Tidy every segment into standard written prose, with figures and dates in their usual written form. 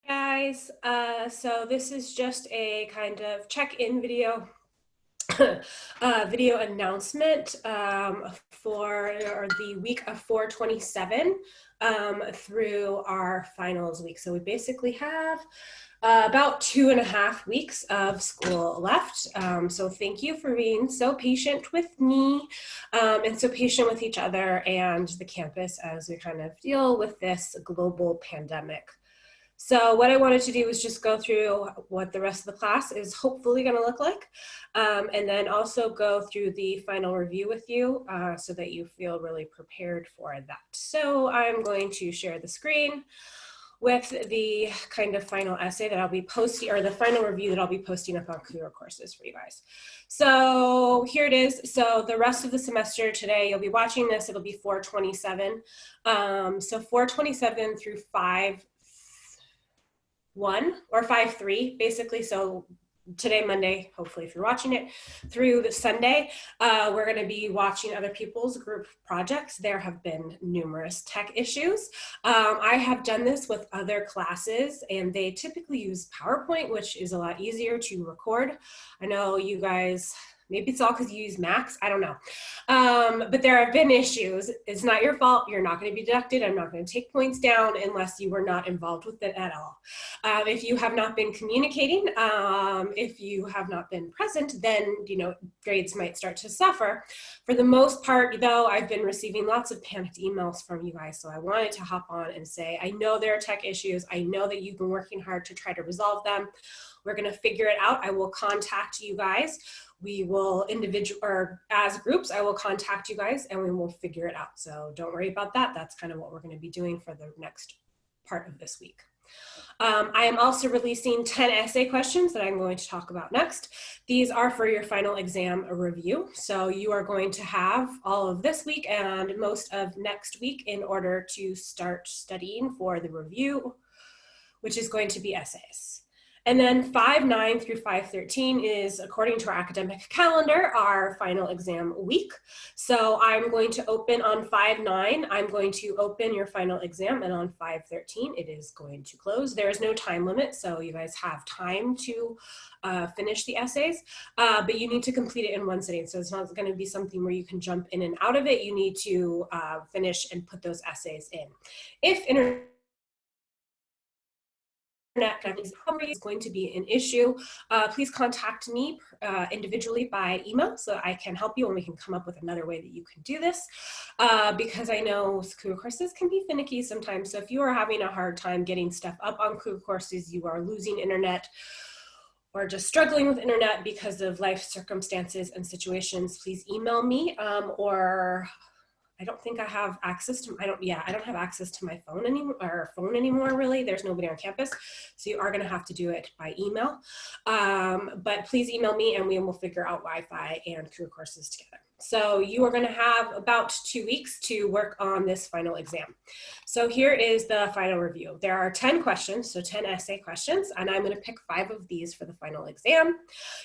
Guys, so this is just a kind of check-in video, video announcement for the week of 4/27 through our finals week. So we basically have about 2.5 weeks of school left. So thank you for being so patient with me and so patient with each other and the campus as we kind of deal with this global pandemic. So what I wanted to do was just go through what the rest of the class is hopefully going to look like, and then also go through the final review with you so that you feel really prepared for that. So I'm going to share the screen with the kind of final essay that I'll be posting, or the final review that I'll be posting up on Career Courses for you guys. So here it is. So the rest of the semester today, you'll be watching this, it'll be 4/27. So 4/27 through 5/1 or 5/3 basically. So today, Monday, hopefully if you're watching it, through the Sunday, we're going to be watching other people's group projects. There have been numerous tech issues. I have done this with other classes and they typically use PowerPoint, which is a lot easier to record. I know you guys, maybe it's all because you use Macs, I don't know. But there have been issues. It's not your fault. You're not going to be deducted. I'm not going to take points down unless you were not involved with it at all. If you have not been communicating, if you have not been present, then, grades might start to suffer. For the most part, though, I've been receiving lots of panicked emails from you guys. So I wanted to hop on and say, I know there are tech issues. I know that you've been working hard to try to resolve them. We're going to figure it out. I will contact you guys. We will or as groups, I will contact you guys and we will figure it out. So don't worry about that. That's kind of what we're going to be doing for the next part of this week. I am also releasing 10 essay questions that I'm going to talk about next. These are for your final exam review. So you are going to have all of this week and most of next week in order to start studying for the review, which is going to be essays. And then 5/9 through 5/13 is, according to our academic calendar, our final exam week. So I'm going to open on 5/9, I'm going to open your final exam, and on 5/13 it is going to close. There is no time limit, so you guys have time to finish the essays, but you need to complete it in one sitting. So it's not going to be something where you can jump in and out of it. You need to finish and put those essays in. If internet is going to be an issue, please contact me individually by email so I can help you and we can come up with another way that you can do this, because I know Career Courses can be finicky sometimes. So if you are having a hard time getting stuff up on Career Courses, you are losing internet, or just struggling with internet because of life circumstances and situations, please email me, or I don't think I have access to, I don't have access to my phone anymore, really. There's nobody on campus. So you are going to have to do it by email. But please email me and we will figure out Wi-Fi and Career Courses together. So you are going to have about 2 weeks to work on this final exam. So here is the final review. There are 10 questions, so 10 essay questions, and I'm going to pick 5 of these for the final exam.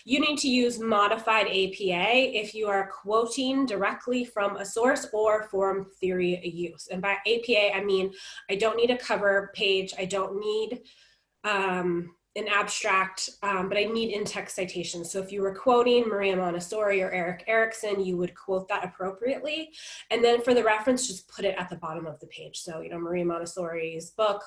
You need to use modified APA if you are quoting directly from a source or form theory use. And by APA, I mean, I don't need a cover page. I don't need an abstract, but I need in-text citations. So if you were quoting Maria Montessori or Erik Erikson, you would quote that appropriately. And then for the reference, just put it at the bottom of the page. So, Maria Montessori's book,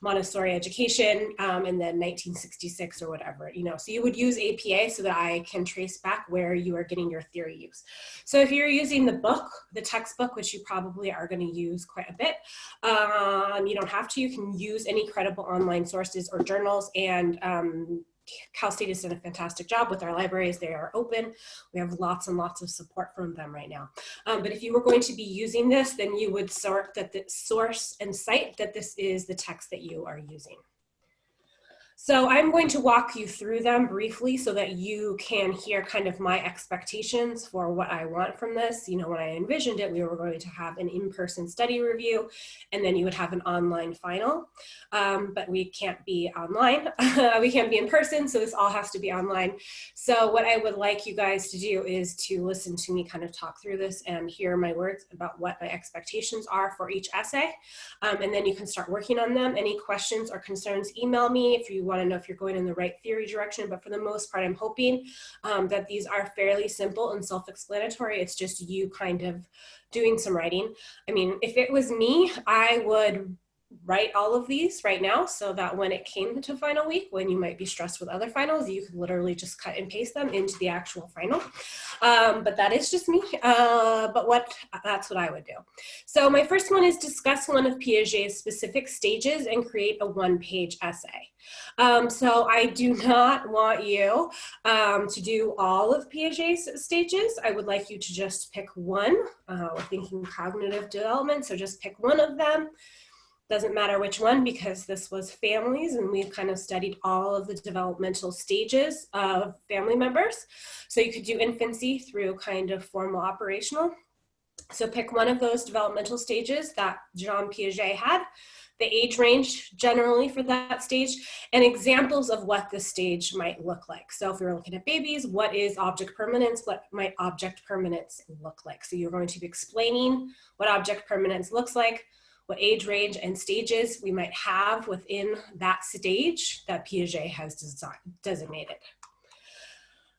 Montessori Education, and then 1966 or whatever, So you would use APA so that I can trace back where you are getting your theory use. So if you're using the book, the textbook, which you probably are going to use quite a bit, you don't have to. You can use any credible online sources or journals. And Cal State has done a fantastic job with our libraries. They are open. We have lots and lots of support from them right now. But if you were going to be using this, then you would sort that the source and cite that this is the text that you are using. So I'm going to walk you through them briefly so that you can hear kind of my expectations for what I want from this. When I envisioned it, we were going to have an in-person study review, and then you would have an online final. but we can't be online. We can't be in person, so this all has to be online. So what I would like you guys to do is to listen to me kind of talk through this and hear my words about what my expectations are for each essay. And then you can start working on them. Any questions or concerns, email me if you want to know if you're going in the right theory direction. But for the most part, I'm hoping that these are fairly simple and self-explanatory. It's just you kind of doing some writing. I mean, if it was me, I would write all of these right now so that when it came to final week, when you might be stressed with other finals, you could literally just cut and paste them into the actual final. But that is just me, that's what I would do. So my first one is discuss one of Piaget's specific stages and create a one-page essay. So I do not want you to do all of Piaget's stages. I would like you to just pick one. We're thinking cognitive development, so just pick one of them. Doesn't matter which one, because this was families and we've kind of studied all of the developmental stages of family members. So you could do infancy through kind of formal operational. So pick one of those developmental stages that Jean Piaget had, the age range generally for that stage, and examples of what the stage might look like. So if we were looking at babies, what is object permanence? What might object permanence look like? So you're going to be explaining what object permanence looks like, what age range and stages we might have within that stage that Piaget has designated.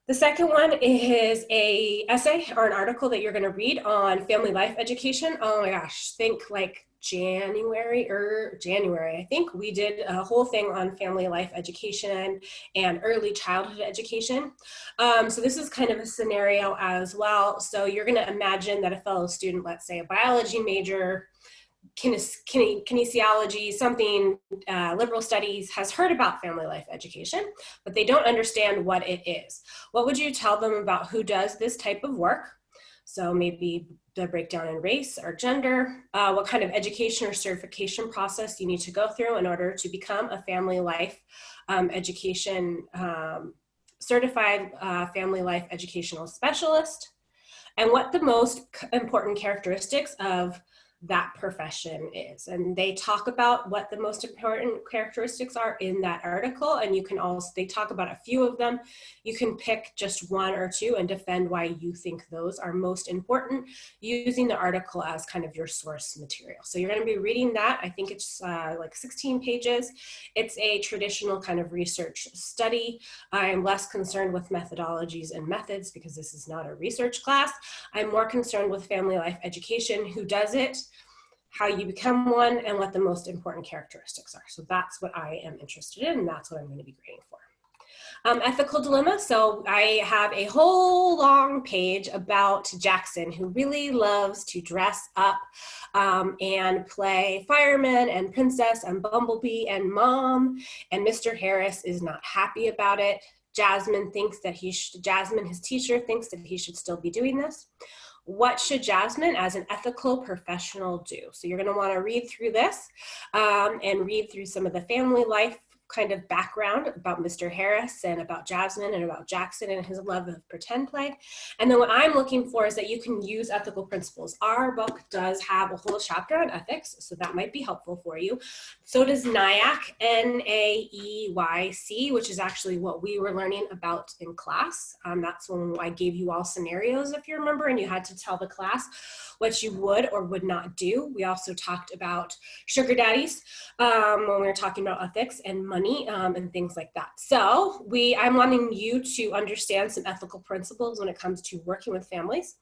The second one is an essay or an article that you're going to read on family life education. Oh my gosh, think like January. I think we did a whole thing on family life education and early childhood education. So this is kind of a scenario as well. So you're going to imagine that a fellow student, let's say a biology major, kinesiology, something, liberal studies, has heard about family life education, but they don't understand what it is. What would you tell them about who does this type of work? So maybe the breakdown in race or gender, what kind of education or certification process you need to go through in order to become a family life education, certified family life educational specialist, and what the most important characteristics of that profession is. And they talk about what the most important characteristics are in that article, and you can also, they talk about a few of them. You can pick just one or two and defend why you think those are most important, using the article as kind of your source material. So you're going to be reading that. I think it's like 16 pages. It's a traditional kind of research study. I'm less concerned with methodologies and methods because this is not a research class. I'm more concerned with family life education, who does it, how you become one, and what the most important characteristics are. So that's what I am interested in, and that's what I'm going to be grading for. Ethical dilemma. So I have a whole long page about Jackson, who really loves to dress up and play fireman and princess and bumblebee and mom, and Mr. Harris is not happy about it. Jasmine thinks that Jasmine, his teacher, thinks that he should still be doing this. What should Jasmine as an ethical professional do? So you're going to want to read through this and read through some of the family life kind of background about Mr. Harris and about Jasmine and about Jackson and his love of pretend play. And then what I'm looking for is that you can use ethical principles. Our book does have a whole chapter on ethics, so that might be helpful for you. So does NAEYC, N-A-E-Y-C, which is actually what we were learning about in class. That's when I gave you all scenarios, if you remember, and you had to tell the class what you would or would not do. We also talked about sugar daddies when we were talking about ethics and money and things like that. So I'm wanting you to understand some ethical principles when it comes to working with families.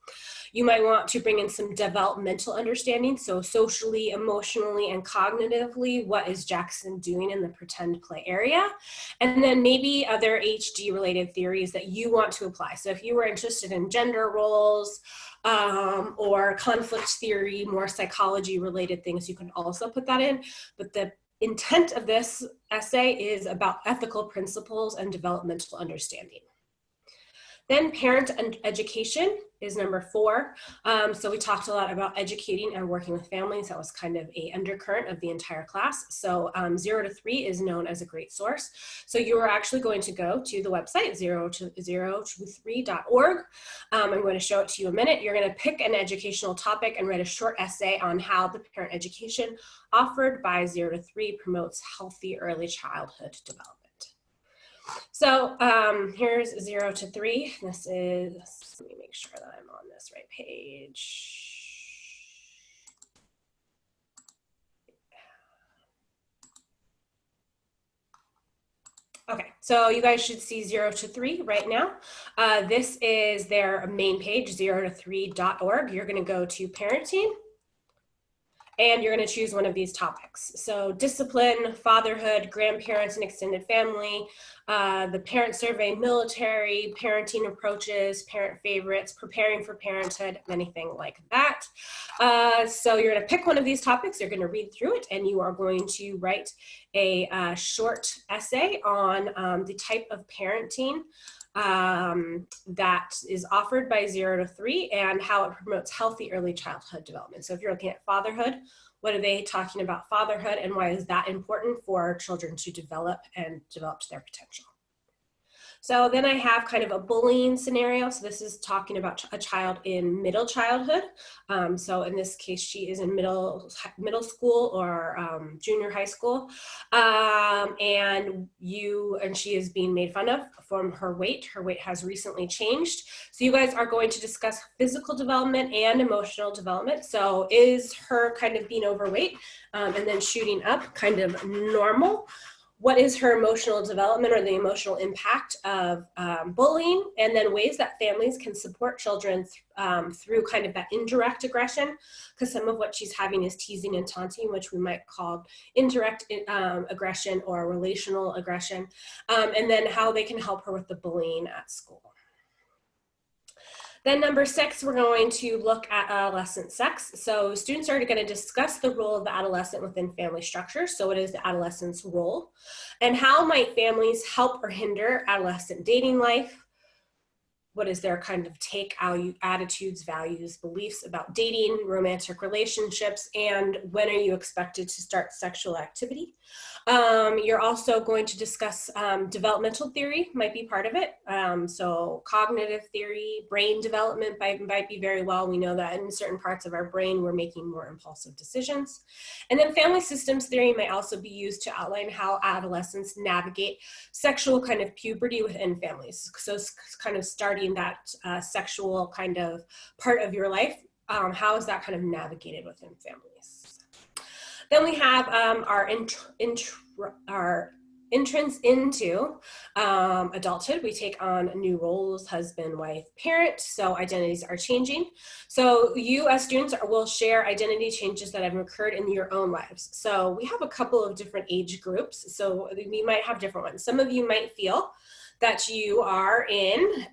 You might want to bring in some developmental understanding. So socially, emotionally, and cognitively, what is Jackson doing in the pretend play area? And then maybe other HD related theories that you want to apply. So if you were interested in gender roles, or conflict theory, more psychology related things, you can also put that in. But the intent of this essay is about ethical principles and developmental understanding. Then parent and education is number 4. So we talked a lot about educating and working with families. That was kind of a undercurrent of the entire class. So 0 to 3 is known as a great source. So you are actually going to go to the website 020x1020.org. I'm going to show it to you in a minute. You're going to pick an educational topic and write a short essay on how the parent education offered by 0 to 3 promotes healthy early childhood development. So here's 0 to 3. This is, let me make sure that I'm on this right page. Okay, so you guys should see 0 to 3 right now. This is their main page, 0to3.org. You're going to go to parenting, and you're going to choose one of these topics. So discipline, fatherhood, grandparents and extended family, the parent survey, military, parenting approaches, parent favorites, preparing for parenthood, anything like that. So you're going to pick one of these topics, you're going to read through it, and you are going to write a short essay on the type of parenting that is offered by 0 to 3 and how it promotes healthy early childhood development. So if you're looking at fatherhood, what are they talking about fatherhood and why is that important for children to develop and develop to their potential? So then I have kind of a bullying scenario. So this is talking about a child in middle childhood. So in this case, she is in middle school or junior high school. And she is being made fun of from her weight. Her weight has recently changed. So you guys are going to discuss physical development and emotional development. So is her kind of being overweight and then shooting up kind of normal? What is her emotional development or the emotional impact of bullying, and then ways that families can support children through kind of that indirect aggression, because some of what she's having is teasing and taunting, which we might call indirect aggression or relational aggression, and then how they can help her with the bullying at school. Then number 6, we're going to look at adolescent sex. So students are going to discuss the role of the adolescent within family structure. So what is the adolescent's role? And how might families help or hinder adolescent dating life? What is their kind of attitudes, values, beliefs about dating, romantic relationships, and when are you expected to start sexual activity? You're also going to discuss developmental theory, might be part of it. So cognitive theory, brain development might be very well. We know that in certain parts of our brain, we're making more impulsive decisions. And then family systems theory might also be used to outline how adolescents navigate sexual kind of puberty within families. So kind of starting that sexual kind of part of your life, how is that kind of navigated within families? Then we have our entrance into adulthood. We take on new roles, husband, wife, parent, so identities are changing. So you as students will share identity changes that have occurred in your own lives. So we have a couple of different age groups, so we might have different ones. Some of you might feel that you are in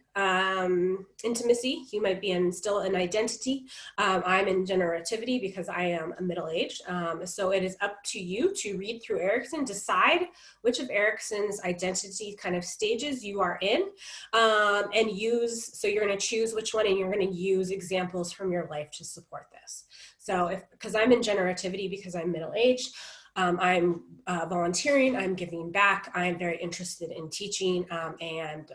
intimacy, you might be still in identity. I'm in generativity because I am middle-aged. So it is up to you to read through Erikson, decide which of Erikson's identity kind of stages you are in, and so you're going to choose which one, and you're going to use examples from your life to support this. So because I'm in generativity because I'm middle-aged, I'm volunteering, I'm giving back, I'm very interested in teaching and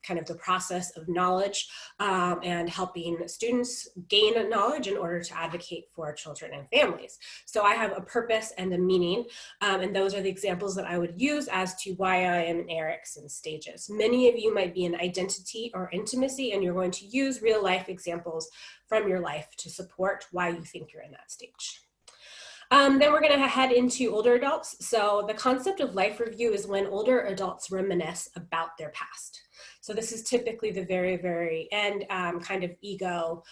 kind of the process of knowledge and helping students gain knowledge in order to advocate for children and families. So I have a purpose and a meaning, and those are the examples that I would use as to why I am in Erikson stages. Many of you might be in identity or intimacy, and you're going to use real life examples from your life to support why you think you're in that stage. Then we're going to head into older adults. So the concept of life review is when older adults reminisce about their past. So this is typically the very, very end kind of ego.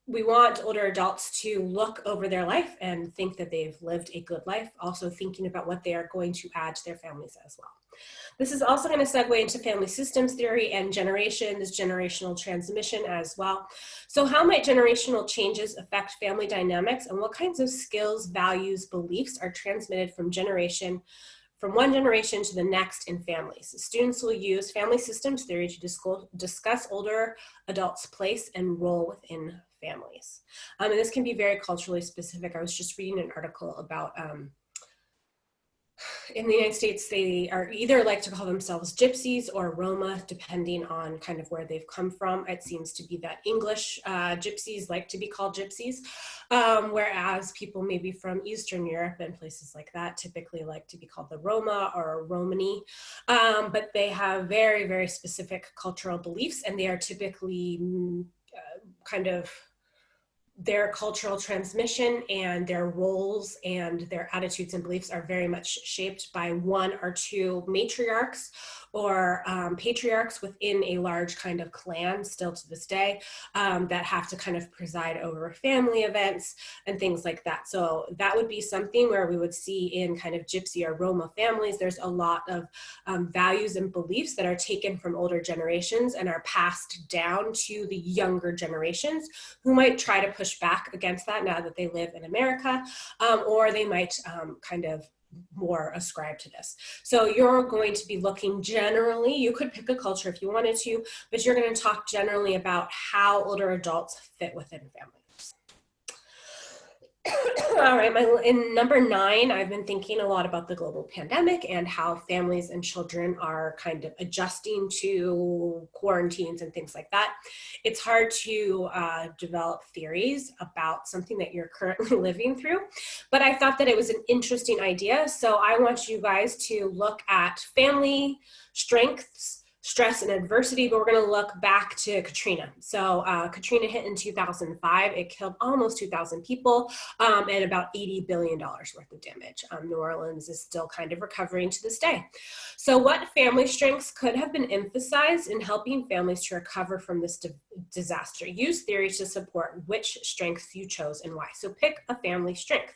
We want older adults to look over their life and think that they've lived a good life, also thinking about what they are going to add to their families as well. This is also going to segue into family systems theory and generational transmission as well. So how might generational changes affect family dynamics, and what kinds of skills, values, beliefs are transmitted from generation from one generation to the next in families. Students will use family systems theory to discuss older adults' place and role within families. And this can be very culturally specific. I was just reading an article about in the United States, they are either like to call themselves gypsies or Roma, depending on kind of where they've come from. It seems to be that English gypsies like to be called gypsies, whereas people maybe from Eastern Europe and places like that typically like to be called the Roma or Romani. But they have very, very specific cultural beliefs, and they are typically kind of their cultural transmission and their roles and their attitudes and beliefs are very much shaped by one or two matriarchs or patriarchs within a large kind of clan still to this day that have to kind of preside over family events and things like that. So that would be something where we would see in kind of Gypsy or Roma families, there's a lot of values and beliefs that are taken from older generations and are passed down to the younger generations who might try to push back against that now that they live in America, or they might kind of more ascribe to this. So you're going to be looking generally, you could pick a culture if you wanted to, but you're going to talk generally about how older adults fit within families. All right, in number 9, I've been thinking a lot about the global pandemic and how families and children are kind of adjusting to quarantines and things like that. It's hard to develop theories about something that you're currently living through, but I thought that it was an interesting idea. So I want you guys to look at family strengths, stress and adversity, but we're going to look back to Katrina. So Katrina hit in 2005. It killed almost 2,000 people and about $80 billion worth of damage. New Orleans is still kind of recovering to this day. So what family strengths could have been emphasized in helping families to recover from this disaster? Use theories to support which strengths you chose and why. So pick a family strength.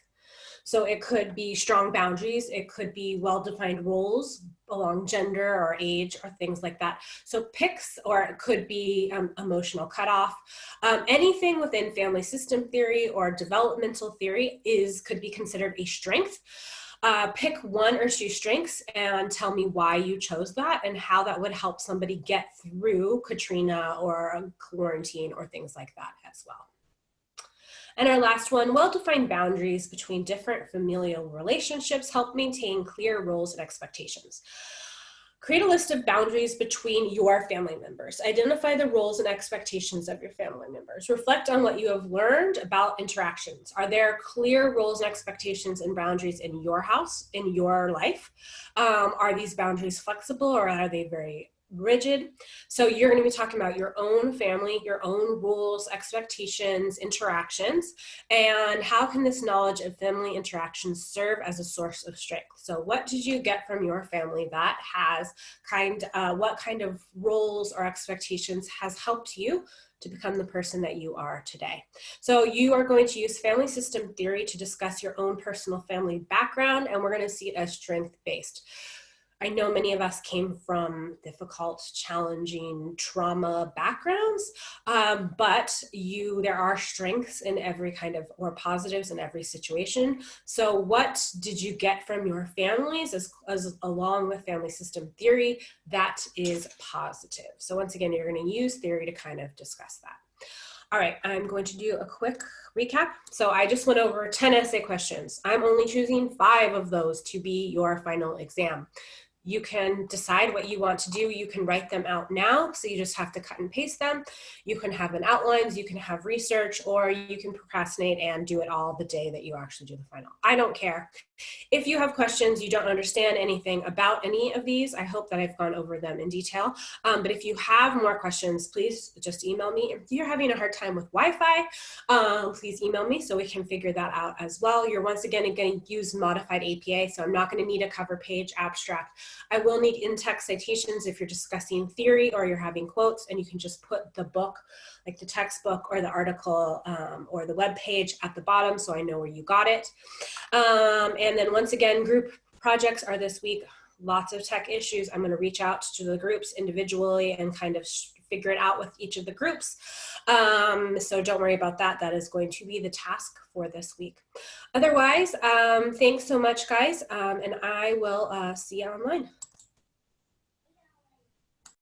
So it could be strong boundaries, it could be well-defined roles along gender or age or things like that. So picks, or it could be emotional cutoff. Anything within family system theory or developmental theory could be considered a strength. Pick 1 or 2 strengths and tell me why you chose that and how that would help somebody get through Katrina or a quarantine or things like that as well. And our last one, well-defined boundaries between different familial relationships help maintain clear roles and expectations. Create a list of boundaries between your family members. Identify the roles and expectations of your family members. Reflect on what you have learned about interactions. Are there clear roles and expectations and boundaries in your house, in your life? Are these boundaries flexible or are they very rigid? So you're going to be talking about your own family, your own rules, expectations, interactions, and how can this knowledge of family interactions serve as a source of strength? So what did you get from your family that has what kind of roles or expectations has helped you to become the person that you are today? So you are going to use family system theory to discuss your own personal family background, and we're going to see it as strength-based. I know many of us came from difficult, challenging, trauma backgrounds, but there are strengths in every kind of, or positives in every situation. So what did you get from your families as along with family system theory that is positive? So once again, you're going to use theory to kind of discuss that. All right, I'm going to do a quick recap. So I just went over 10 essay questions. I'm only choosing 5 of those to be your final exam. You can decide what you want to do. You can write them out now, so you just have to cut and paste them. You can have an outlines, you can have research, or you can procrastinate and do it all the day that you actually do the final. I don't care. If you have questions, you don't understand anything about any of these, I hope that I've gone over them in detail. But if you have more questions, please just email me. If you're having a hard time with Wi-Fi, please email me so we can figure that out as well. You're once again going to use modified APA, so I'm not going to need a cover page abstract. I will need in-text citations if you're discussing theory or you're having quotes, and you can just put the book, like the textbook or the article or the web page at the bottom so I know where you got it. And then once again, group projects are this week. Lots of tech issues. I'm going to reach out to the groups individually and kind of figure it out with each of the groups. So don't worry about that. That is going to be the task for this week. Otherwise, thanks so much, guys, and I will see you online.